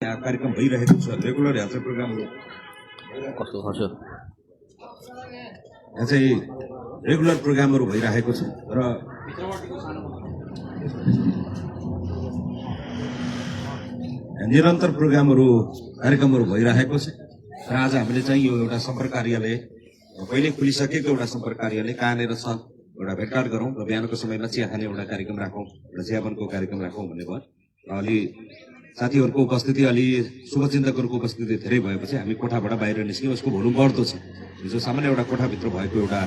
यहाँ कार्यक्रम भइरहेको छ, रेगुलर यात्रा प्रोग्रामहरू कस्तो खर्च यहाँ चाहिँ रेगुलर प्रोग्रामहरू भइरहेको छ र निरन्तर प्रोग्रामहरू कार्यक्रमहरू भइरहेको छ र आज हामीले चाहिँ यो एउटा सम्पर्क कार्यालय पहिले खुलिसकेको एउटा सम्पर्क कार्यालय कहाँनिर छ एउटा भेटघाट गरौँ र बिहानको समयमा चिया खाने एउटा कार्यक्रम राखौँ, एउटा चियावनको कार्यक्रम राखौँ भन्ने भयो र अलि साथीहरूको उपस्थिति, अलि शुभचिन्तकहरूको उपस्थिति धेरै भएपछि हामी कोठाबाट बाहिर निस्क्यौँ। यसको भोल्युम बढ्दो छ। हिजो सामान्य एउटा कोठाभित्र भएको एउटा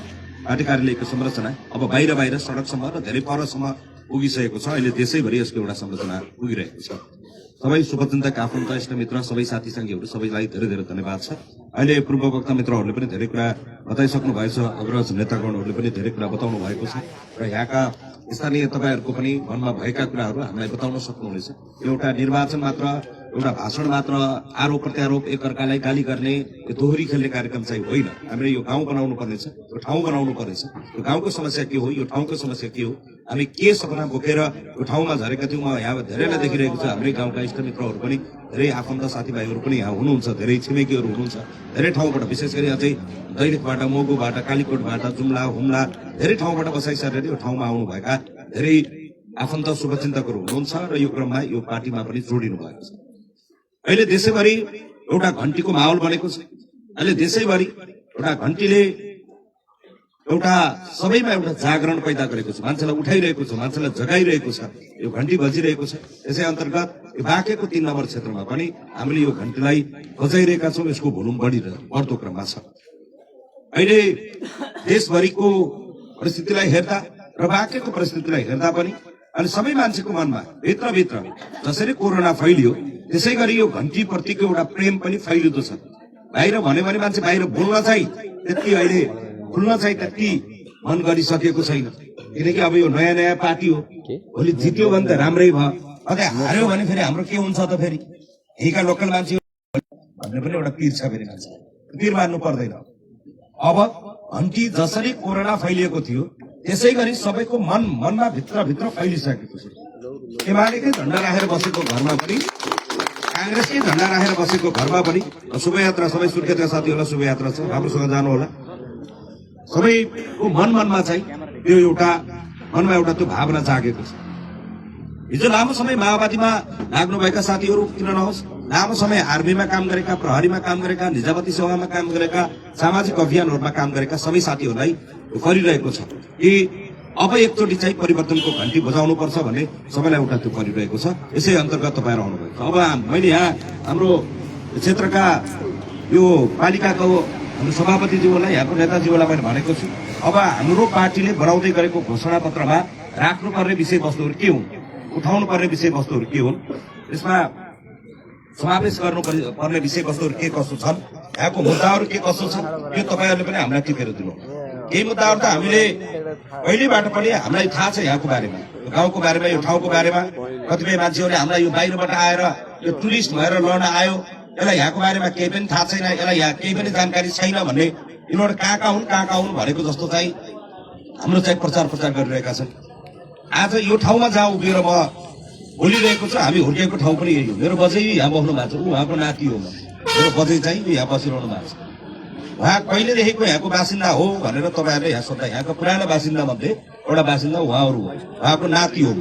पार्टी कार्यालयको संरचना अब बाहिर बाहिर सडकसम्म र धेरै परसम्म पुगिसकेको छ। अहिले देशैभरि यसको एउटा संरचना पुगिरहेको छ। सबै शुभचिन्तक, आफन्त, इष्टमित्र, सबै साथी सङ्गीहरू सबैलाई धेरै धेरै धन्यवाद छ। अहिले पूर्व वक्ता मित्रहरूले पनि धेरै कुरा बताइसक्नु भएछ, अग्रज नेतागणहरूले पनि धेरै कुरा बताउनु भएको छ र यहाँका स्थानीय तपाईँहरूको पनि मनमा भएका कुराहरू हामीलाई बताउन सक्नुहुनेछ। एउटा निर्वाचन मात्र, एउटा भाषण मात्र, आरोप प्रत्यारोप, एकअर्कालाई गाली गर्ने यो दोहोरी खेल्ने कार्यक्रम चाहिँ होइन। हामीले यो गाउँ बनाउनु पर्नेछ, यो ठाउँ बनाउनु पर्नेछ। यो गाउँको समस्या के हो, यो ठाउँको समस्या के हो, हामी के सपना बोकेर यो ठाउँमा झरेका थियौँ। म यहाँ धेरैलाई देखिरहेको छु, हाम्रै गाउँका इष्टमित्रहरू पनि, धेरै आफन्त साथीभाइहरू पनि यहाँ हुनुहुन्छ, धेरै छिमेकीहरू हुनुहुन्छ, धेरै ठाउँबाट, विशेष गरी अझै दैलेखबाट, मोगुबाट, कालीकोटबाट, जुम्ला, हुम्ला, धेरै ठाउँबाट बसाइसकेर यो ठाउँमा आउनुभएका धेरै आफन्त शुभचिन्तकहरू हुनुहुन्छ र यो क्रममा यो पार्टीमा पनि जोडिनु भएको छ। अहिले देशैभरि एउटा घन्टीको माहौल बनेको छ। अहिले देशैभरि एउटा घन्टीले एउटा सबैमा एउटा जागरण पैदा गरेको छ, मान्छेलाई उठाइरहेको छ, मान्छेलाई जगाइरहेको छ। यो घन्टी बजिरहेको छ। यसै अन्तर्गत यो बाँकेको 3 नम्बर क्षेत्रमा पनि हामीले यो घन्टीलाई बजाइरहेका छौँ। यसको भोल्युम बढ्दो क्रममा छ। अहिले देशभरिको परिस्थितिलाई हेर्दा र बाँकेको परिस्थितिलाई हेर्दा पनि अनि सबै मान्छेको मनमा भित्रभित्र जसरी कोरोना फैलियो त्यसै गरी यो घन्टी प्रतिको एउटा प्रेम पनि फैलिँदो छ। बाहिर भन्यो भने मान्छे बाहिर बोल्न चाहिँ त्यति, अहिले खुल्न चाहिँ त्यति मन गरिसकेको छैन। किनकि अब यो नयाँ नयाँ पार्टी हो, भोलि जित्यो भने त राम्रै भयो, अझै हार्यो भने फेरि हाम्रो के हुन्छ त, फेरि यहीँका लोकल मान्छे भन्ने पनि एउटा पीर छ। फेरि मान्छे पीर मान्नु पर्दैन। अब घन्टी जसरी कोरोना फैलिएको थियो त्यसै गरी सबैको मनमा भित्रभित्र फैलिसकेको छ। एमालेकै झण्डा राखेर बसेको घरमा पनि, काङ्ग्रेसकै झण्डा राखेर बसेको घरमा पनि शुभयात्रा, सबै सुर्खेतका साथीहरूलाई शुभयात्रा छ, राम्रोसँग जानु होला। सबैको मनमा चाहिँ त्यो एउटा मनमा एउटा त्यो भावना जागेको छ। हिजो लामो समय माओवादीमा लाग्नुभएका साथीहरू किन नहोस्, लामो समय आर्मीमा काम गरेका, प्रहरीमा काम गरेका, निजामती सेवामा काम गरेका, सामाजिक अभियानहरूमा काम गरेका सबै साथीहरूलाई गरिरहेको छ कि अब एकचोटि चाहिँ परिवर्तनको घन्टी बजाउनु पर्छ भन्ने सबैलाई एउटा त्यो गरिरहेको छ। यसै अन्तर्गत तपाईँहरू आउनुभएको छ। अब मैले यहाँ हाम्रो क्षेत्रका यो पालिकाको हाम्रो सभापतिज्यूलाई, यहाँको नेताज्यूलाई मैले भनेको छु, अब हाम्रो पार्टीले बनाउँदै गरेको घोषणा पत्रमा राख्नुपर्ने विषयवस्तुहरू के हुन्, उठाउनु पर्ने विषयवस्तुहरू के हुन्, यसमा समावेश गर्नुपर्ने विषयवस्तुहरू के कसो छन्, यहाँको मुद्दाहरू के कसो छन्, यो तपाईँहरूले पनि हामीलाई टिपेर दिनु। यही मुद्दाहरू त हामीले पहिलेबाट पनि हामीलाई थाहा छ। यहाँको बारेमा, यो गाउँको बारेमा, यो ठाउँको बारेमा कतिपय मान्छेहरूले हामीलाई यो बाहिरबाट आएर यो टुरिस्ट भएर लड्न आयो, यसलाई यहाँको बारेमा केही पनि थाहा छैन, यसलाई यहाँ केही पनि जानकारी छैन भन्ने, यिनीहरू कहाँ हुन् भनेको जस्तो चाहिँ हाम्रो चाहिँ प्रचार गरिरहेका छन्। आज यो ठाउँमा जहाँ उभिएर म बोलिरहेको छु, हामी हुर्केको ठाउँ पनि यही हो। मेरो बजै यहाँ बस्नु भएको छ, उहाँको नाति हो। मेरो बजै चाहिँ यहाँ बसिरहनु भएको छ। उहाँ कहिलेदेखिको यहाँको बासिन्दा हो भनेर तपाईँहरूले यहाँ सोद्धा, यहाँको पुरानो बासिन्दा मध्ये एउटा बासिन्दा उहाँहरू हो, उहाँको नाति हो।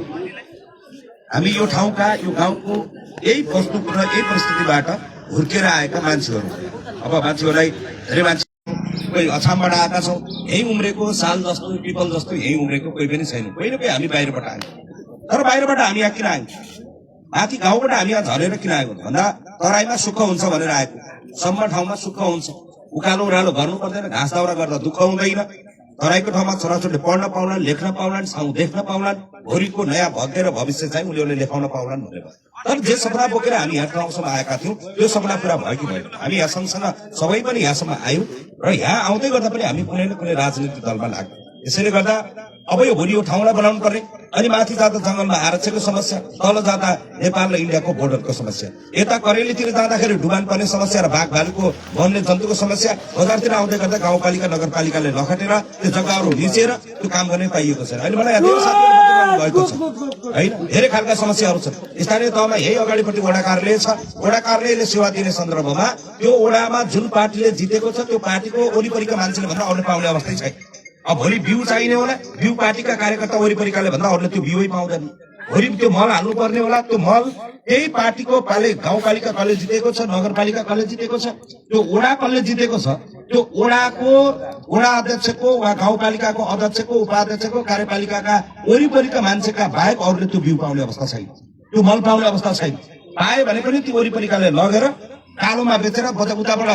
हामी यो ठाउँका, यो गाउँको यही वस्तुको र यही परिस्थितिबाट हुर्केर आएका मान्छेहरू। अब मान्छेहरूलाई धेरै मान्छे कोही अछामबाट आएका छौँ, यही उम्रेको, साल जस्तो, पिपल जस्तो यही उम्रेको कोही पनि छैन। कोही हामी बाहिरबाट आयौँ। तर बाहिरबाट हामी यहाँ किन आयौँ? माथि गाउँबाट हामी यहाँ झरेर किन आएको भन्दा तराईमा सुख हुन्छ भनेर आएको। सम्म ठाउँमा सुख हुन्छ, उकालो उरालो गर्नु पर्दैन, घाँस दाउरा गर्दा दुःख हुँदैन। तराईको ठाउँमा छोराछोरीले पढ्न पाउलान्, लेख्न पाउलान्, ठाउँ देख्न पाउलान्, भोलिको नयाँ भव्य र भविष्य चाहिँ उनीहरूले लेखाउन पाउलान् भनेर। तर जे सपना बोकेर हामी यहाँ ठाउँसम्म आएका थियौँ त्यो सपना पुरा भयो कि भएन? हामी यहाँ सँगसँग सबै पनि यहाँसम्म आयौँ र यहाँ आउँदै गर्दा पनि हामी कुनै न कुनै राजनीतिक दलमा लाग्यौँ। यसैले गर्दा अब यो भोलि यो ठाउँलाई बनाउनु पर्ने, अनि माथि जाँदा जंगलमा आरक्षणको समस्या, तल जाँदा नेपाल र इन्डियाको बोर्डरको समस्या, यता करेलीतिर जाँदाखेरि डुबान पर्ने समस्या र बाघ भालुको वन्य जन्तुको समस्या, बजारतिर आउँदै गर्दा गाउँपालिका नगरपालिकाले लखटेर त्यो जग्गाहरू लिचेर त्यो काम गर्ने पाइएको छैन। अहिले मलाई गर्नुभएको छ हैन। धेरै खालका समस्याहरू छन्। स्थानीय तहमा यही अगाडिपट्टि वडा कार्यालय छ। वडा कार्यालयले सेवा दिने सन्दर्भमा त्यो वडामा जुन पार्टीले जितेको छ त्यो पार्टीको वरिपरिका मान्छेले भन्दा अरूले पाउने अवस्थै छैन। अब भोलि बिउ चाहिने होला, बिउ पार्टीका कार्यकर्ता वरिपरिकाले भन्दा अरूले त्यो बिउै पाउँदैन। भोलि त्यो मल हाल्नु पर्ने होला, त्यो मल त्यही पार्टीको गाउँपालिका कसले जितेको छ, नगरपालिका कसले जितेको छ, त्यो वडा कसले जितेको छ, त्यो वडाको वडा अध्यक्षको वा गाउँपालिकाको अध्यक्षको उपाध्यक्षको कार्यपालिकाका वरिपरिका मान्छेका बाहेक अरूले त्यो बिउ पाउने अवस्था छैन, त्यो मल पाउने अवस्था छैन। पाए भने पनि त्यो वरिपरिकाले लगेर कालोमा बेचेर उताबाट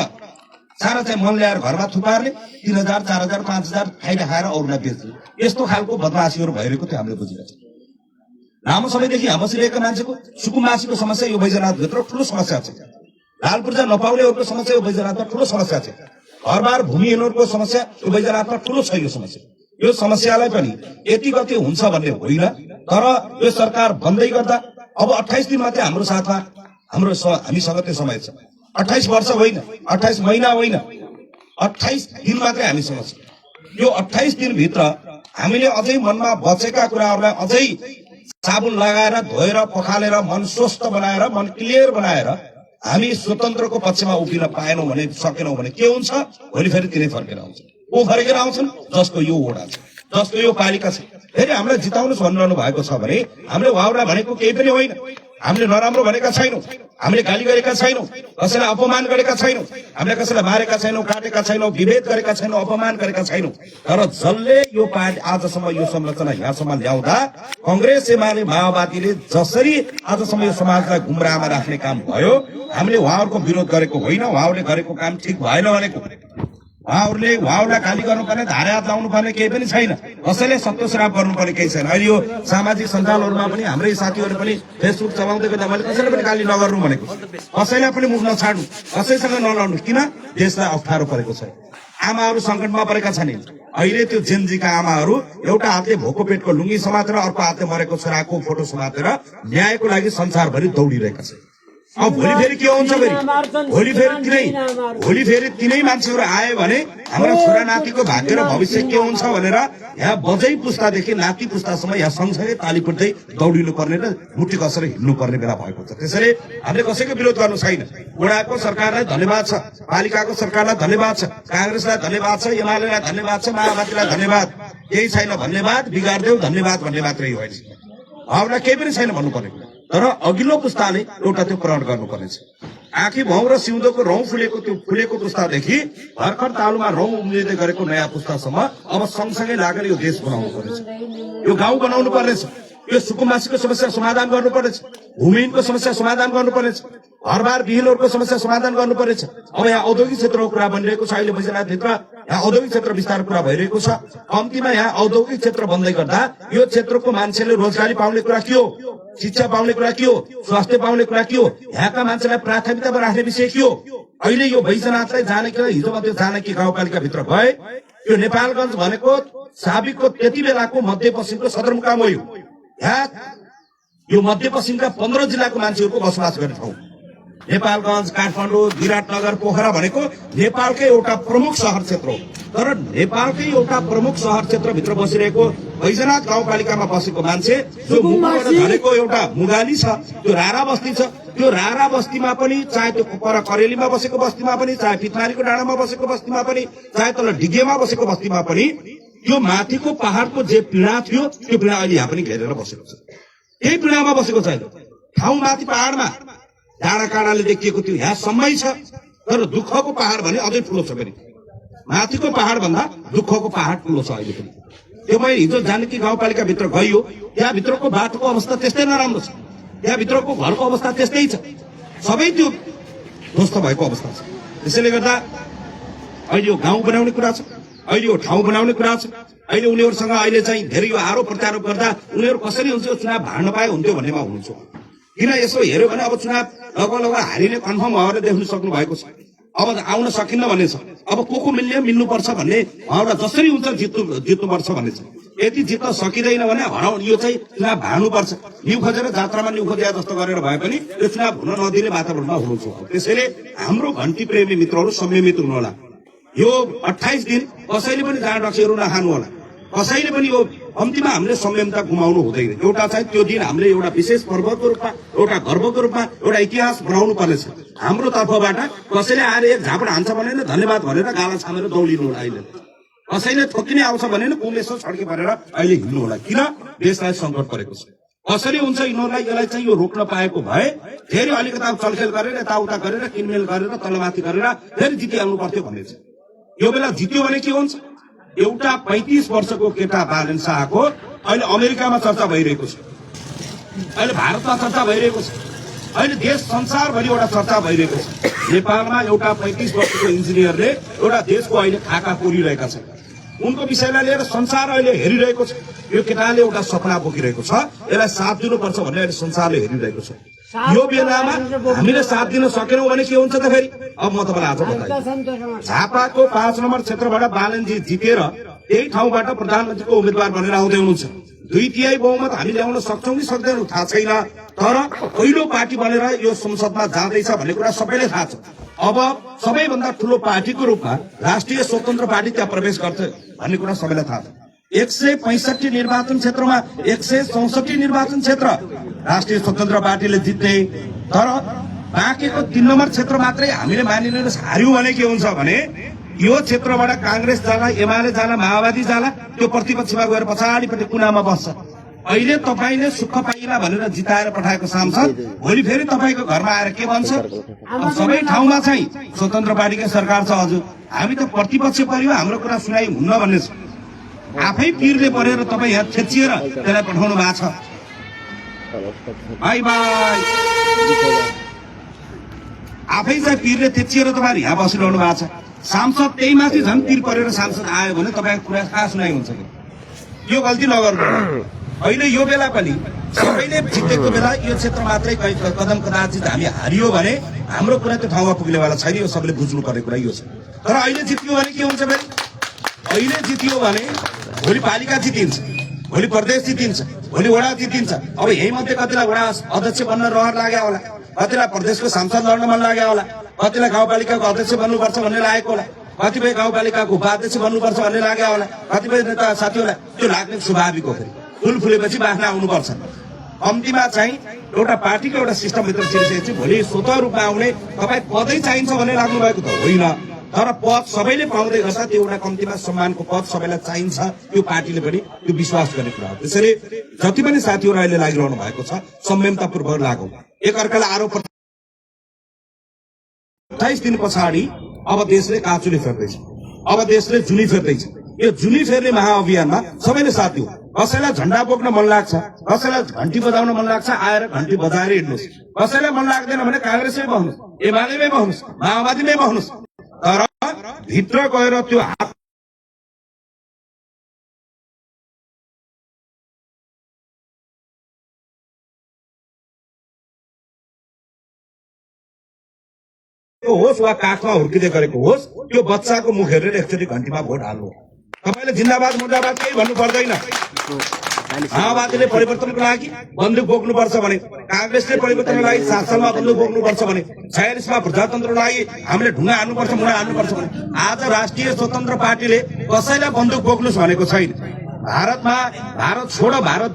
सारा चाहिँ मल ल्याएर घरमा थुपार्ने 3000 4000 5000 फाइदा खाएर अरूलाई बेच्ने यस्तो खालको बदमाशीहरू भइरहेको थियो। हामीले बुझिरहेको छ। लामो समयदेखि यहाँ बसिरहेका मान्छेको सुकुम्बासीको समस्या यो बैजनाथभित्र ठूलो समस्या छ। लाल पूर्जा नपाउनेहरूको समस्या यो बैजनाथमा ठूलो समस्या छ। घरबार भूमिहीनहरूको समस्या यो बैजनाथमा ठूलो छ। यो समस्या, यो समस्यालाई पनि यति गति हुन्छ भन्ने होइन, तर यो सरकार बन्दै गर्दा अब 28 दिन मात्रै हाम्रो साथमा हामीसँग त्यो समय छ। 28 वर्ष होइन, 28 महिना होइन, 28 दिन मात्रै हामीसँग छ। यो 28 दिनभित्र हामीले अझै मनमा बचेका कुराहरूलाई अझै साबुन लगाएर धोएर पखालेर मन स्वस्थ बनाएर मन क्लियर बनाएर हामी स्वतन्त्रको पक्षमा उभिन पाएनौँ भने सकेनौँ भने के हुन्छ? भोलि फेरि तिनै फर्केर आउँछ। को फर्केर आउँछन्? जसको यो वडा छ, जसको यो पालिका छ। फेरि हामीलाई जिताउनुहोस् भनिरहनु भएको छ भने हामीले वाउरा भनेको केही पनि होइन। हामीले नराम्रो भनेका छैनौँ, हामीले गाली गरेका छैनौँ, कसैलाई अपमान गरेका छैनौँ, हामीले कसैलाई मारेका छैनौँ, काटेका छैनौँ, विभेद गरेका छैनौँ, अपमान गरेका छैनौँ। तर जसले यो पार्टी आजसम्म यो संरचना यहाँसम्म ल्याउँदा कांग्रेस एमाले माओवादीले जसरी आजसम्म यो समाजलाई गुमराहमा राख्ने काम भयो, हामीले उहाँहरूको विरोध गरेको होइन। उहाँहरूले गरेको काम ठिक भएन भनेको, उहाँहरूलाई गाली गर्नुपर्ने, धारे हात लाउनु पर्ने केही पनि छैन। कसैले सत्य गर्नुपर्ने केही छैन। अहिले यो सामाजिक सञ्जालहरूमा पनि हाम्रै साथीहरू पनि फेसबुक चलाउँदै गर्दा मैले कसैले पनि गाली नगर्नु भनेको, कसैलाई पनि मुख नछाड्नु, कसैसँग नलड्नु। किन? देशलाई अप्ठ्यारो परेको छ। आमाहरू सङ्कटमा परेका छन्। अहिले त्यो जेनजीका आमाहरू एउटा हातले भोको पेटको लुङ्गी समातेर अर्को हातले मरेको छोराको फोटो समातेर न्यायको लागि संसारभरि दौडिरहेका छन्। अब भोलि फेरि के हुन्छ? भोलि फेरि तिनै मान्छेहरू आए भने हाम्रो छोरा नातिको भाग्य र भविष्य के हुन्छ भनेर यहाँ बजै पुस्तादेखि नाति पुस्तासम्म यहाँ सँगसँगै ताली पिट्दै दौडिनु पर्ने र मुट्टी कसेर हिँड्नु पर्ने बेला भएको छ। त्यसैले हामीले कसैको विरोध गर्नु छैन। वडाको सरकारलाई धन्यवाद छ, पालिकाको सरकारलाई धन्यवाद छ, कांग्रेसलाई धन्यवाद छ, एमालेलाई धन्यवाद छ, माओवादीलाई धन्यवाद। केही छैन धन्यवाद, बिगार्देऊ धन्यवाद भन्ने मात्रै हो। भावना केही पनि छैन भन्नुपर्ने, तर अघिल्लो पुस्ताले एउटा त्यो ग्रहण गर्नुपर्नेछ। आँखी भाउ र सिउँदोको रौँ फुलेको पुस्तादेखि भर्खर तालुमा रौँ उम्रिँदै गरेको नयाँ पुस्तासम्म अब सँगसँगै लागेर यो देश बनाउनु पर्नेछ, यो गाउँ बनाउनु पर्नेछ, यो सुकुम्बासीको समस्या समाधान गर्नुपर्नेछ, भूमिहीनको समस्या समाधान गर्नुपर्नेछ, घरबार विहीनहरूको समस्या समाधान गर्नुपर्नेछ। अब यहाँ औद्योगिक क्षेत्रको कुरा बनिरहेको छ। अहिले बैजनाथभित्र यहाँ औद्योगिक क्षेत्र विस्तार कुरा भइरहेको छ। कम्तीमा यहाँ औद्योगिक क्षेत्र बन्दै गर्दा यो क्षेत्रको मान्छेले रोजगारी पाउने कुरा के हो, शिक्षा पाउने कुरा के हो, स्वास्थ्य पाउने कुरा के हो, यहाँका मान्छेलाई प्राथमिकतामा राख्ने विषय के हो? अहिले यो बैजनाथलाई जानकी हिजो मात्रै जानकी गाउँपालिकाभित्र गए। यो नेपालगञ्ज भनेको साबिकको त्यति बेलाको मध्यपश्चिमको सदरमुकाम हो। यहाँ यो मध्यपश्चिमका 15 जिल्लाको मान्छेहरूको बसोबास गर्ने ठाउँ। नेपालगञ्ज, काठमाडौँ, विराटनगर, पोखरा भनेको नेपालकै एउटा प्रमुख शहर क्षेत्र हो। तर नेपालकै एउटा प्रमुख शहर क्षेत्रभित्र बसिरहेको बैजनाथ गाउँपालिकामा बसेको मान्छे जो मुखबाट झरेको एउटा मुगाली छ, त्यो रारा बस्ती छ, त्यो रारा बस्तीमा पनि चाहे त्यो पर करेलीमा बसेको बस्तीमा पनि, चाहे पितमारीको डाँडामा बसेको बस्तीमा पनि, चाहे तल डिगेमा बसेको बस्तीमा पनि त्यो माथिको पहाडको जे पीडा थियो त्यो पीडा अहिले यहाँ पनि घेरेर बसेको छ। केही पीडामा बसेको छैन। ठाउँ माथि पहाडमा डाँडा काँडाले देखिएको थियो, यहाँ सम्मै छ, तर दुःखको पहाड भने अझै ठुलो छ। फेरि माथिको पहाड भन्दा दुःखको पहाड ठुलो छ अहिले पनि। त्यो मैले हिजो जानकी गाउँपालिका भित्र गइयो, त्यहाँभित्रको बाटोको अवस्था त्यस्तै नराम्रो छ, त्यहाँभित्रको घरको अवस्था त्यस्तै छ, सबै त्यो ध्वस्त भएको अवस्था छ। त्यसैले गर्दा अहिले यो गाउँ बनाउने कुरा छ, अहिले यो ठाउँ बनाउने कुरा छ। अहिले उनीहरूसँग अहिले चाहिँ धेरै यो आरोप प्रत्यारोप गर्दा उनीहरू कसरी हुन्छ, चुनाव हार्न पाए हुन्थ्यो भन्नेमा हुनुहुन्छ। किन यसो हेऱ्यो भने अब चुनाव लगभग हारिने कन्फर्म भएर देख्न सक्नु भएको छ। अब आउन सकिन्न भन्ने छ। अब को मिल्नुपर्छ भन्ने उहाँलाई जसरी हुन्छ जित्नुपर्छ भन्ने छ। यदि जित्न सकिँदैन भने हराउनु, यो चाहिँ चुनाव हार्नुपर्छ। न्यु खोजेर जात्रामा न्यु खोजिया जस्तो गरेर भए पनि यो चुनाव हुन नदिने वातावरणमा हुनुहुन्छ। त्यसैले हाम्रो घन्टी प्रेमी मित्रहरू संयमित हुनुहोला। यो 28 दिन कसैले पनि जाँड रक्सीहरू नखानु होला, कसैले पनि यो कम्तीमा हामीले संयमता गुमाउनु हुँदैन। एउटा चाहिँ त्यो दिन हामीले एउटा विशेष पर्वको रूपमा, एउटा गर्वको रूपमा एउटा इतिहास बनाउनु पर्नेछ। हाम्रो तर्फबाट कसैले आएर एक झापड हान्छ भने धन्यवाद भनेर गाला छामेर दौडिनु होला। अहिले कसैले ठोकिने आउँछ भने पुलिस सड्के परेर अहिले हिँड्नु होला। किन? देशलाई सङ्कट परेको छ। कसरी हुन्छ यिनीहरूलाई यसलाई चाहिँ यो रोक्न पाएको भए फेरि अलिकता चलखेल गरेर यताउता गरेर किनमेल गरेर तलमाथि गरेर फेरि जितिहाल्नु पर्थ्यो भन्ने छ। यो बेला जित्यो भने के हुन्छ? एउटा 35 वर्षको केटा बालेन शाहको अहिले अमेरिकामा चर्चा भइरहेको छ, अहिले भारतमा चर्चा भइरहेको छ, अहिले देश संसारभरि एउटा चर्चा भइरहेको छ। नेपालमा एउटा 35 वर्षको इन्जिनियरले एउटा देशको अहिले खाका कोरिरहेका छन्। उनको विषयलाई लिएर संसार अहिले हेरिरहेको छ। यो केटाले एउटा सपना बोकिरहेको छ, यसलाई साथ दिनुपर्छ भन्ने अहिले संसारले हेरिरहेको छ। यो बेलामा हामीले साथ दिन सकेनौँ भने के हुन्छ त फेरि? अब म तपाईँलाई आज बताएँ, झापाको 5 नम्बर क्षेत्रबाट बालनजी जितेर त्यही ठाउँबाट प्रधानमन्त्रीको उम्मेद्वार बनेर आउँदै हुनुहुन्छ। 2/3 बहुमत हामी ल्याउन सक्छौँ कि सक्दैनौँ थाहा छैन, तर पहिलो पार्टी बनेर यो संसदमा जाँदैछ भन्ने कुरा सबैले थाहा छ। अब सबैभन्दा ठूलो पार्टीको रूपमा राष्ट्रिय स्वतन्त्र पार्टी त्यहाँ प्रवेश गर्छ भन्ने कुरा सबैलाई थाहा छ। 165 निर्वाचन क्षेत्रमा 164 निर्वाचन क्षेत्र राष्ट्रिय स्वतन्त्र पार्टीले जित्ने, तर बाँकीको 3 नम्बर क्षेत्र मात्रै हामीले मानिलिएर हार्यौँ भने के हुन्छ भने यो क्षेत्रबाट कांग्रेस जाला, एमाले जाला, माओवादी जाला, त्यो प्रतिपक्षमा गएर पछाडिपट्टि कुनामा बस्छ। अहिले तपाईले सुख पाइला भनेर जिताएर पठाएको सांसद भोलि फेरि तपाईको घरमा आएर के भन्छ? अब सबै ठाउँमा चाहिँ स्वतन्त्र पार्टीकै सरकार छ। हजुर हामी त प्रतिपक्ष पर्यो, हाम्रो कुरा सुनाइ हुन्न भन्ने छ। आफै पीरले परेर तपाई यहाँ छेचिएर त्यसलाई पठाउनु भएको छ। बाई बाई आफै चाहिँ पीरले तेचिएर तपाईहरु यहाँ बसिरहनु भएको छ। सांसद त्यही माथि झन् पीर परेर सांसद आयो भने तपाईको कुरा थाहा सुनाइ हुन्छ कि? यो गल्ती नगर्नु। अहिले यो बेला पनि सबैले जितेको बेला यो क्षेत्र मात्रै कदम कदाचित हामी हारियो भने हाम्रो कुरा त्यो ठाउँमा पुग्नेवाला छैन। यो सबैले बुझ्नु पर्ने कुरा यो छ। तर अहिले जित्यो भने के हुन्छ फेरि? अहिले जित्यो भने भोलि पालिका जितिन्छ, भोलि प्रदेश जितिन्छ, भोलि वडा जितिन्छ। अब यही मध्ये कतिलाई वडा अध्यक्ष बन्न रहर लाग्यो होला, कतिलाई प्रदेशको सांसद लड्न मन लाग्यो होला, कतिलाई गाउँपालिकाको अध्यक्ष बन्नुपर्छ भन्ने लागेको होला, कतिपय गाउँपालिकाको उपाध्यक्ष बन्नुपर्छ भन्ने लाग्यो होला, कतिपय नेता साथीहरूलाई त्यो लाग्ने स्वाभाविक हो। फेरि फुल फुलेपछि बाख्ना आउनुपर्छ। कम्तीमा चाहिँ एउटा पार्टीको एउटा सिस्टमभित्र छिरिसकेपछि भोलि स्वतः रूपमा आउने तपाईँ पदै चाहिन्छ भन्ने लाग्नु भएको त होइन, तर पद सबैले पाउँदै गर्छ। त्यो एउटा कम्तीमा सम्मानको पद सबैलाई चाहिन्छ, त्यो पार्टीले पनि त्यो विश्वास गर्ने कुरा हो। त्यसैले जति पनि साथीहरू अहिले लागिरहनु भएको छ संयमतापूर्वक लागौँ। एकअर्कालाई आरोप 28 दिन पछाडि अब देशले काँचुली फेर्दैछ, अब देशले जुनी फेर्दैछ। यो जुनी फेर्ने महाअभियानमा सबैले साथ दिउँ। कसैलाई झण्डा बोक्न मन लाग्छ, कसैलाई घन्टी बजाउन मन लाग्छ, आएर घन्टी बजाएर हिँड्नुहोस्। कसैलाई मन लाग्दैन भने कांग्रेसमै बस्नुहोस्, एमालेमै बस्नुहोस्, माओवादीमै बस्नुहोस्, तर भित्र गएर त्यो हात होस् वा काखमा हुर्किँदै गरेको होस्, त्यो बच्चाको मुख हेरेर एकचोटि घन्टीमा भोट हाल्नु। तपाईले जिन्दाबाद मुर्दाबाद केही भन्नु पर्दैन। माओवादीले परिवर्तनको लागि बन्दुक बोक्नुपर्छ भने, कांग्रेसले परिवर्तनको लागि 7 सालमा बन्दुक बोक्नुपर्छ भने, 46 मा प्रजातन्त्रको लागि हामीले ढुङ्गा हान्नुपर्छ, मुढा हान्नुपर्छ भने आज राष्ट्रिय स्वतन्त्र पार्टीले कसैलाई बन्दुक बोक्नुस् भनेको छैन। भारतमा भारत छोडो भारत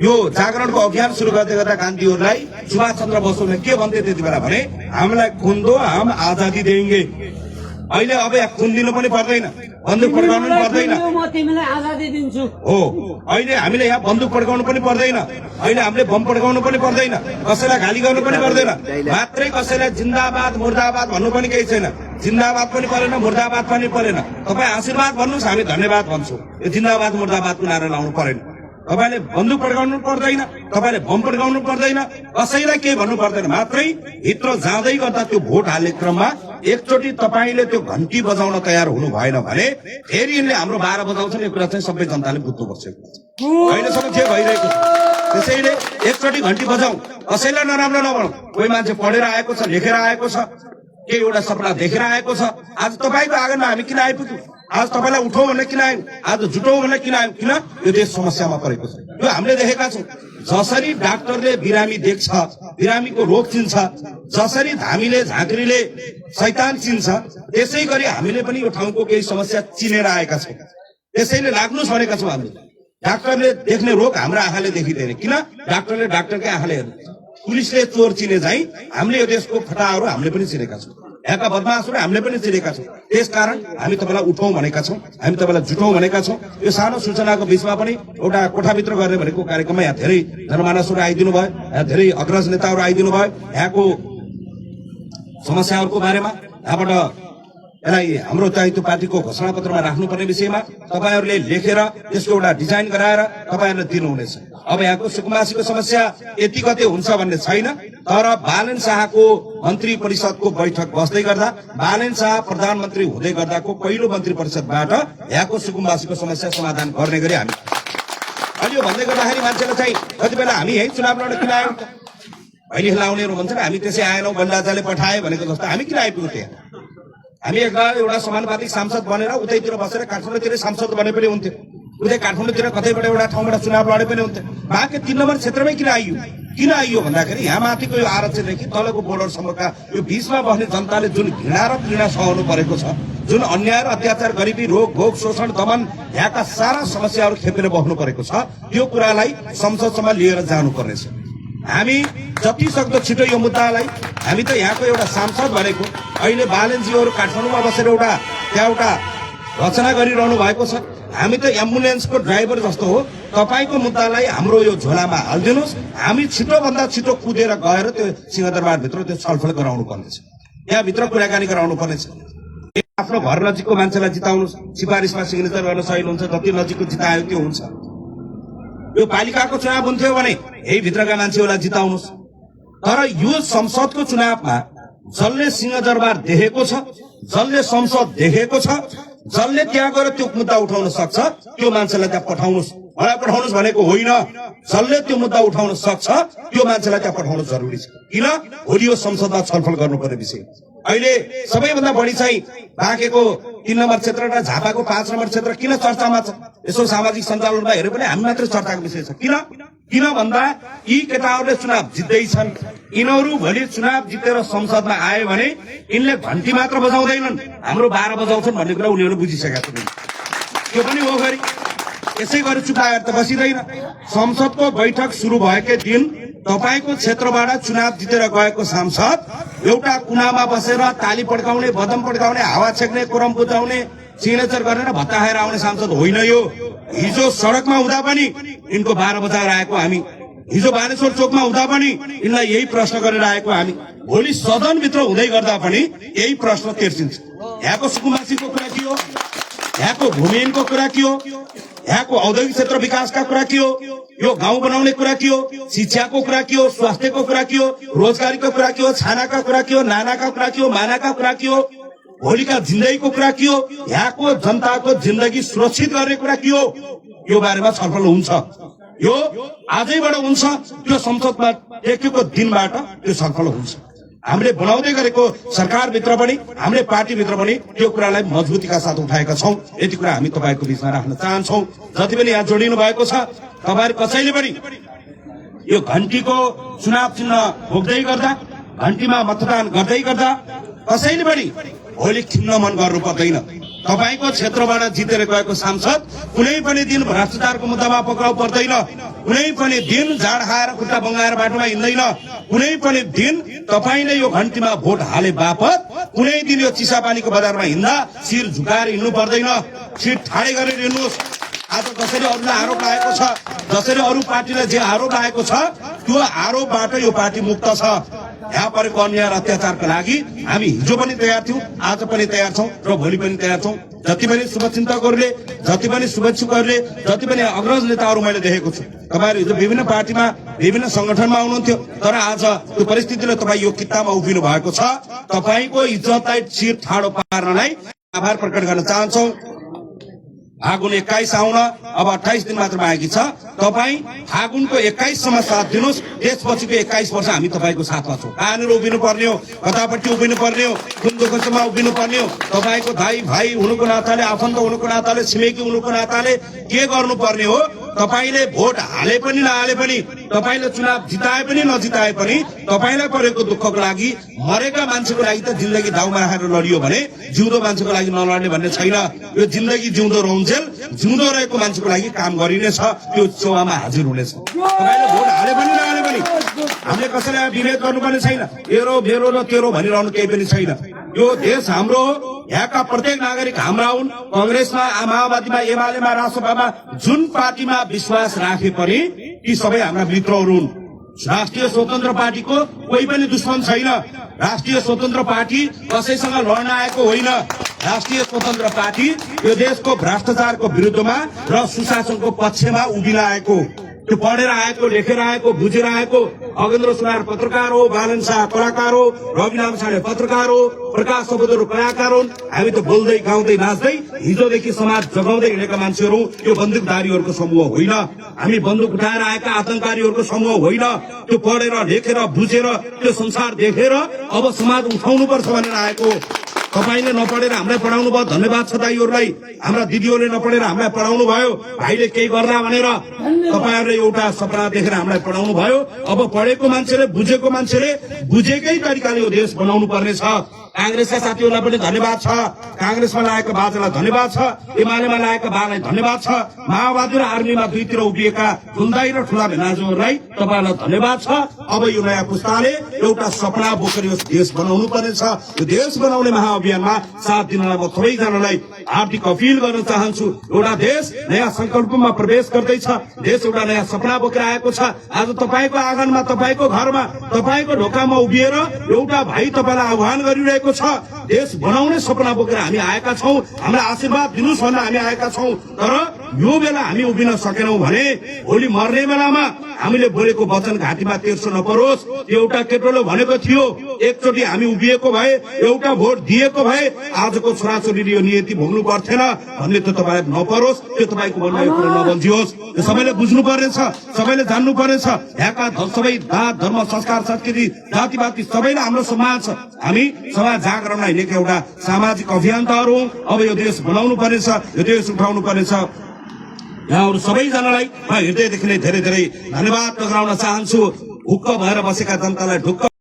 यो जागरणको अभियान सुरु गर्दै गर्दा गान्धीहरूलाई सुभाष चन्द्र बोसले के भन्थे त्यति बेला भने हामीलाई खुन दो हम आजादी देंगे। अहिले अब यहाँ खुन दिनु पनि पर्दैन, बन्दुक पड्काउनु पनि पर्दैन, हो अहिले हामीले यहाँ बन्दुक पड्काउनु पनि पर्दैन, अहिले हामीले बम पड्काउनु पनि पर्दैन, कसैलाई गाली गर्नु पनि पर्दैन, मात्रै कसैलाई जिन्दाबाद मुर्दाबाद भन्नु पनि केही छैन। जिन्दाबाद पनि परेन, मुर्दाबाद पनि परेन। तपाईँ आशीर्वाद भन्नुहोस्, हामी धन्यवाद भन्छौँ। यो जिन्दाबाद मुर्दाबादको नारा लाउनु परेन। तपाईले बन्दुक पड्काउनु पर्दैन, तपाईले बम पड्काउनु पर्दैन, कसैलाई केही भन्नु पर्दैन। मात्रै भित्र जाँदै गर्दा त्यो भोट हाल्ने क्रममा एकचोटि तपाईले त्यो घन्टी बजाउन तयार हुनु भएन भने फेरि यिनले हाम्रो 12 बजाउँछन्। यो कुरा चाहिँ सबै जनताले बुझ्नुपर्छ। अहिलेसम्म जे भइरहेको छ त्यसैले एकचोटि घन्टी बजाउँ, कसैलाई नराम्रो नभनौँ। कोही मान्छे पढेर आएको छ, लेखेर आएको छ, के एउटा सपना देखेर आएको छ। आज तपाईको आँगनमा हामी किन आइपुग्यौँ? आज तपाईलाई उठौँ भने किन आयौँ? आज जुटौँ भने किन आयौँ? किन? यो देश समस्यामा परेको छ। यो हामीले देखेका छौँ। जसरी डाक्टरले बिरामी देख्छ, बिरामीको रोग चिन्छ, जसरी धामीले झाँक्रीले शैतान चिन्छ, त्यसै गरी हामीले पनि यो ठाउँको केही समस्या चिनेर आएका छौँ। त्यसैले लाग्नुहोस् भनेका छौँ। हामीले डाक्टरले देख्ने रोग हाम्रो आँखाले देखिँदैन किन डाक्टरले डाक्टरकै आँखाले हेर्नु पुलिसले चोर चिने चाहिँ हामीले यो देशको फटाहरू हामीले पनि चिनेका छौँ यहाँका बदमासहरू हामीले पनि चिनेका छौँ त्यसकारण हामी तपाईँलाई उठौँ भनेका छौँ हामी तपाईँलाई जुटौँ भनेका छौँ यो सानो सूचनाको बीचमा पनि एउटा कोठाभित्र गर्ने भनेको कार्यक्रममा यहाँ धेरै जनमानसहरू आइदिनु भयो यहाँ धेरै अग्रज नेताहरू आइदिनु भयो यहाँको समस्याहरूको बारेमा यहाँबाट यसलाई हाम्रो चाहिँ त्यो पार्टीको घोषणापत्रमा राख्नुपर्ने विषयमा तपाईँहरूले लेखेर त्यसको एउटा डिजाइन गराएर तपाईँहरूले दिनुहुनेछ अब यहाँको सुकुम्बासीको समस्या यति कतै हुन्छ भन्ने छैन तर बालन शाहको मन्त्री परिषदको बैठक बस्दै गर्दा बालन शाह प्रधानमन्त्री हुँदै गर्दाको पहिलो मन्त्री परिषदबाट यहाँको सुकुम्बासीको समस्या समाधान गर्ने गरी हामी अहिले यो भन्दै गर्दाखेरि मान्छेलाई चाहिँ कति बेला हामी यही चुनाव लड्न किन आयौँ त अहिले लाउनेहरू भन्छन् हामी त्यसै आएनौँ बलराजाले पठाए भनेको जस्तो हामी किन आइपुग्यौँ त्यहाँ हामी एउटा समानुपातिक सांसद बनेर उतैतिर बसेर काठमाडौँतिर सांसद बने पनि हुन्थ्यो उतै काठमाडौँतिर कतैबाट एउटा ठाउँबाट चुनाव लडे पनि हुन्थ्यो बाँकी 3 नम्बर क्षेत्रमै किन आइयो भन्दाखेरि यहाँ माथिको यो आरक्षणदेखि तलको बोर्डरसम्मका यो बीचमा बस्ने जनताले जुन घृणा र पीडा सहनु परेको छ जुन अन्याय र अत्याचार गरिबी रोग भोग शोषण दमन यहाँका सारा समस्याहरू खेपेर बस्नु परेको छ त्यो कुरालाई संसदसम्म लिएर जानुपर्नेछ हामी जति सक्दो छिटो यो मुद्दालाई हामी त यहाँको एउटा सांसद भनेको अहिले बालनजीहरू काठमाडौँमा बसेर त्यहाँ एउटा रचना गरिरहनु भएको छ हामी त एम्बुलेन्सको ड्राइभर जस्तो हो तपाईको मुद्दालाई हाम्रो यो झोलामा हालिदिनुहोस् हामी छिटोभन्दा छिटो कुदेर गएर त्यो सिंहदरबारभित्र त्यो छलफल गराउनु पर्नेछ त्यहाँभित्र कुराकानी गराउनु पर्नेछ आफ्नो घर नजिकको मान्छेलाई जिताउनुहोस् सिफारिसमा सिग्नेचर गर्न सहिनुहुन्छ जति नजिकको जितायो त्यो हुन्छ यो पालिकाको चुनाव हुन्थ्यो भने यही भित्रका मान्छेहरूलाई जिताउनुहोस् तर यो संसदको चुनावमा जसले सिंहदरबार देखेको छ जसले संसद देखेको छ जसले त्यहाँ गएर त्यो मुद्दा उठाउन सक्छ त्यो मान्छेलाई त्यहाँ पठाउनुहोस् मलाई पठाउनुहोस् भनेको होइन जसले त्यो मुद्दा उठाउन सक्छ त्यो मान्छेलाई त्यहाँ पठाउनु जरुरी छ किन भोलि यो संसदमा छलफल गर्नुपर्ने विषय अहिले सबैभन्दा बढी चाहिँ बाँकेको 3 नम्बर क्षेत्र र झापाको 5 नम्बर क्षेत्र किन चर्चामा छ यसो सामाजिक सञ्जालमा हेरे पनि हामी मात्र चर्चाको विषय छ किन भन्दा यी केटाहरूले चुनाव जित्दैछन् यिनीहरू भोलि चुनाव जितेर संसदमा आए भने यिनले घन्टी मात्र बजाउँदैनन् हाम्रो 12 बजाउँछन् भन्ने कुरा उनीहरूले बुझिसकेका छन् त्यो पनि हो गरी यसै गरी चुपाएर त बसिदैन संसदको बैठक सुरु भएकै दिन तपाईको क्षेत्रबाट चुनाव जितेर गएको सांसद एउटा कुनामा बसेर ताली पड्काउने बदम पड्काउने हावा छेक्ने कोरम बुझाउने सिग्नेचर गरेर भत्ता खाएर आउने सांसद होइन यो हिजो सडकमा हुँदा पनि यिनको 12 बजाएर आएको हामी हिजो बानेश्वर चोकमा हुँदा पनि यिनलाई यही प्रश्न गरेर आएको हामी भोलि सदनभित्र हुँदै गर्दा पनि यही प्रश्न तेर्सिन्छ यहाँको सुकुम्बासीको कुरा के हो यहाँको भूमिहीनको कुरा के हो यहाँको औद्योगिक क्षेत्र विकासका कुरा के हो यो गाउँ बनाउने कुरा के हो शिक्षाको कुरा के हो स्वास्थ्यको कुरा के हो रोजगारीको कुरा के हो छानाका कुरा के हो नानाका कुरा के हो मानाका कुरा के हो भोलिका जिन्दगीको कुरा के हो यहाँको जनताको जिन्दगी सुरक्षित गर्ने कुरा के हो यो बारेमा छलफल हुन्छ यो आजैबाट हुन्छ त्यो संसदमा एकेको दिनबाट त्यो छलफल हुन्छ हामीले बनाउँदै गरेको सरकारभित्र पनि हामीले पार्टीभित्र पनि त्यो कुरालाई मजबुतीका साथ उठाएका छौं यति कुरा हामी तपाईको बीचमा राख्न चाहन्छौं जति पनि यहाँ जोडिनु भएको छ तपाईहरु कसैले पनि यो घण्टीको चुनाव चिन्ह भोग्दै गर्दा घण्टीमा मतदान गर्दै गर्दा कसैले पनि भोलि खिन्न मन गर्नु पर्दैन तपाईको क्षेत्रबाट जितेर गएको सांसद कुनै पनि दिन भ्रष्टाचारको मुद्दामा पक्राउ पर्दैन कुनै पनि दिन जाड खाएर खुट्टा बङ्गाएर बाटोमा हिँड्दैन कुनै पनि दिन तपाईले यो घण्टीमा भोट हाले बापत कुनै दिन यो चिसापानीको बजारमा हिँड्दा शिर झुकाएर हिँड्नु पर्दैन शिर ठाडै गरेर हिँड्नुहोस् आज जसरी अरूलाई आरोप लागेको छ जसरी अरू पार्टीलाई जे आरोप लागेको छ त्यो आरोपबाट यो पार्टी मुक्त छ यहाँ परेको अन्याय र अत्याचारका लागि हामी हिजो पनि तयार थियौं आज पनि तयार छौं र भोलि पनि तयार छौं जति पनि शुभचिन्तकहरूले जति पनि शुभेच्छुकहरूले जति पनि अग्रज नेताहरू मैले देखेको छु तपाईहरु हिजो विभिन्न पार्टीमा विभिन्न संगठनमा आउनुहुन्थ्यो तर आज त्यो परिस्थितिले तपाई यो किताबमा उभिनु भएको छ तपाईको इज्जतलाई चिर ठाडो पार्नलाई आभार प्रकट गर्न चाहन्छौं फागुन 21 आउन अब 28 दिन मात्र बाँकी छ तपाईँ फागुनको 21सम्म साथ दिनुहोस्, त्यसपछिको 21 वर्ष हामी तपाईँको साथमा छौँ। कहाँनिर उभिनु पर्ने हो, कतापट्टि उभिनु पर्ने हो, कुन दुःखसम्म उभिनु पर्ने हो, तपाईँको दाइ भाइ हुनुको नाताले, आफन्त हुनुको नाताले, छिमेकी हुनुको नाताले के गर्नुपर्ने हो। तपाईले भोट हाले पनि नहाले पनि, तपाईले चुनाव जिताए पनि नजिताए पनि, तपाईलाई परेको दुःखको लागि मरेका मान्छेको लागि त जिन्दगी दाउमा राखेर लडियो भने जिउँदो मान्छेको लागि नलड्ने भन्ने छैन। यो जिन्दगी जिउँदो रहन्जेल जिउँदो रहेको मान्छेको लागि काम गरिनेछ, त्यो चौहामा हाजिर हुनेछ। तपाईले भोट हाले पनि नहाले पनि हामीले कसैलाई विभेद गर्नुपर्ने छैन। तेरो मेरो र तेरो भनिरहनु केही पनि छैन। यो देश हाम्रो हो, यहाँका प्रत्येक नागरिक हाम्रा हुन्। कंग्रेसमा, माओवादीमा, एमालेमा, रासपामा जुन पार्टीमा विश्वास राखे पनि ती सबै हाम्रा मित्रहरू हुन्। राष्ट्रिय स्वतन्त्र पार्टीको कोही पनि दुश्मन छैन। राष्ट्रिय स्वतन्त्र पार्टी कसैसँग लड्न आएको होइन। राष्ट्रिय स्वतन्त्र पार्टी यो देशको भ्रष्टाचारको विरुद्धमा र सुशासनको पक्षमा उभिन आएको, त्यो पढेर आएको, लेखेर आएको, बुझेर आएको। अगेन्द्र सुनार पत्रकार हो, बालन शाह कलाकार हो, रविराम शाहले पत्रकार हो, प्रकाश सपुतहरू कलाकार हुन्। हामी त बोल्दै गाउँदै नाच्दै हिजोदेखि समाज जगाउँदै हिँडेका मान्छेहरू, यो बन्दुकधारीहरूको समूह होइन। हामी बन्दुक उठाएर आएका आतंककारीहरूको समूह होइन। त्यो पढेर लेखेर बुझेर त्यो संसार देखेर अब समाज उठाउनु पर्छ भनेर आएको। तपाईले नपढेर हामीलाई पढाउनु भयो, धन्यवाद छ दाइहरूलाई। हाम्रा दिदीहरूले नपढेर हामीलाई पढाउनु भयो, भाइले केही गर्ला भनेर तपाईहरुले एउटा सपना देखेर हामीलाई पढाउनु भयो। अब पढेको मान्छेले, बुझेको मान्छेले बुझेकै तरिकाले यो देश बनाउनु पर्ने छ। कांग्रेसका साथीहरूलाई पनि धन्यवाद छ, कांग्रेसमा लागेका बाजालाई धन्यवाद छ, एमालेमा लागेका बालाई धन्यवाद छ, माओवादी र आर्मीमा दुईतिर उभिएका ठुल्दाई र ठुला भेनाजुहरूलाई तपाईलाई धन्यवाद छ। अब यो नयाँ पुस्ताले एउटा सपना बोकेर यो देश बनाउनु पर्नेछ। यो देश बनाउने महाअभियानमा साथ दिनलाई म सबैजनालाई हार्दिक अपिल गर्न चाहन्छु। एउटा देश नयाँ संकल्पमा प्रवेश गर्दैछ, देश एउटा नयाँ सपना बोकेर आएको छ। आज तपाईको आँगनमा, तपाईको घरमा, तपाईको ढोकामा उभिएर एउटा भाइ तपाईलाई आह्वान गरिरहेको छ। देश बनाउने सपना बोकेर हामी आएका छौं, हामीलाई आशीर्वाद दिनुस् भनेर हामी आएका छौं। तर यो बेला हामी उभिन सकेनौं भने भोलि मर्ने बेलामा हामीले बोलेको वचन घाँटीमा तेर्सो नपरोस्। एउटा केटोले भनेको थियो, एकचोटि हामी उभिएको भए, एउटा भोट दिएको भए आजको छोराछोरीले यो नियति भोग्नु पर्थेन भन्ने त तपाईलाई नपरोस्। त्यो तपाईको मनमा यो कुरा नबन्जियोस्। यो सबैले बुझ्नु पर्नेछ, सबैले जान्नु पर्नेछ। यहाँका सबै जात, धर्म, संस्कार, संस्कृति, जातिवादी सबैलाई हाम्रो सम्मान छ। हामी समाज जागरणलाई लिएका एउटा सामाजिक अभियन्ताहरू हौं। अब यो देश बनाउनु पर्नेछ, यो देश उठाउनु पर्नेछ। यहाँहरू सबैजनालाई म हृदयदेखि नै धेरै धेरै धन्यवाद टक्राउन चाहन्छु। हुक्क भएर बसेका जनतालाई ढुक्क